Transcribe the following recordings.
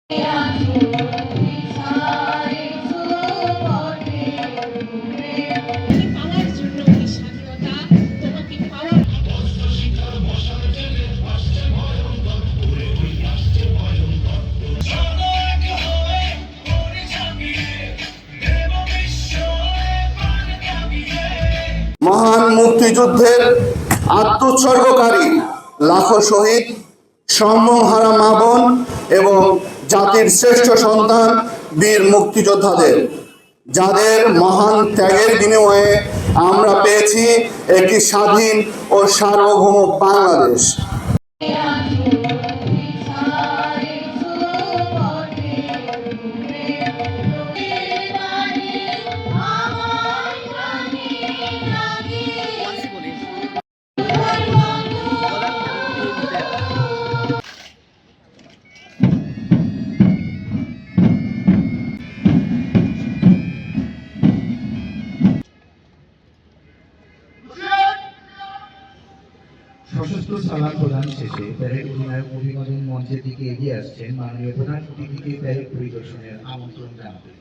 মহান মুক্তিযুদ্ধের আত্মোৎসর্গকারী লাখো শহীদ, সম্মহারা মা বোন এবং জাতির শ্রেষ্ঠ সন্তান বীর মুক্তিযোদ্ধাদের, যাদের মহান ত্যাগের বিনিময়ে আমরা পেয়েছি একটি স্বাধীন ও সার্বভৌম বাংলাদেশ। সশস্ত্র সালাম প্রদান শেষে প্যারেড অধিনায়ক অভিবাদন মঞ্চের দিকে এগিয়ে আসছেন মাননীয় প্রধান অতিথিকে প্যারেড পরিদর্শনের আমন্ত্রণ জানাতে।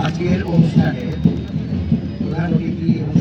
আজকের অনুষ্ঠানে প্রধান অতিথি এবং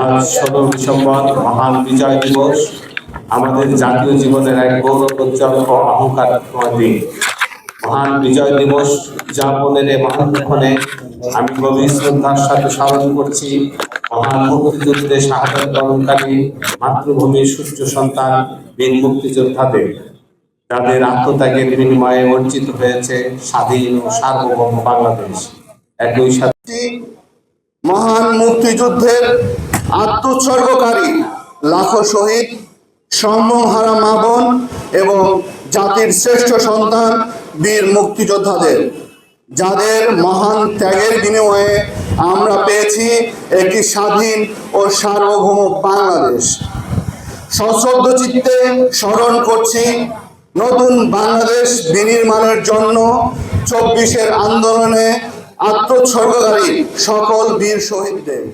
আজ ১৭ ডিসেম্বর মহান বিজয় দিবস, আমাদের জাতীয় জীবনের এক গৌরবোজ্জ্বল ও আহ্বানময় দিন। মহান বিজয় দিবস উদযাপনের এই মহাক্ষণে আমি গভীর শ্রদ্ধার সাথে স্মরণ করছি মহান মুক্তিযুদ্ধে শাহাদাত বরণকারী মাতৃভূমির সূর্য সন্তান বীর মুক্তিযোদ্ধাদের, যাদের আত্মত্যাগের বিনিময়ে অর্জিত হয়েছে স্বাধীন ও সার্বভৌম বাংলাদেশ। একই সাথে মহান মুক্তিযুদ্ধের আত্মোৎসর্গকারী লাখো শহীদ, সম্মহারা মা বোন এবং জাতির শ্রেষ্ঠ সন্তান বীর মুক্তিযোদ্ধাদের, যাদের মহান ত্যাগের বিনিময়ে আমরা পেয়েছি একটি স্বাধীন ও সার্বভৌম বাংলাদেশ। সশ্রদ্ধ চিত্তে স্মরণ করছি নতুন বাংলাদেশ বিনির্মাণের জন্য ২৪-এর আন্দোলনে আত্মোৎসর্গকারী সকল বীর শহীদদের।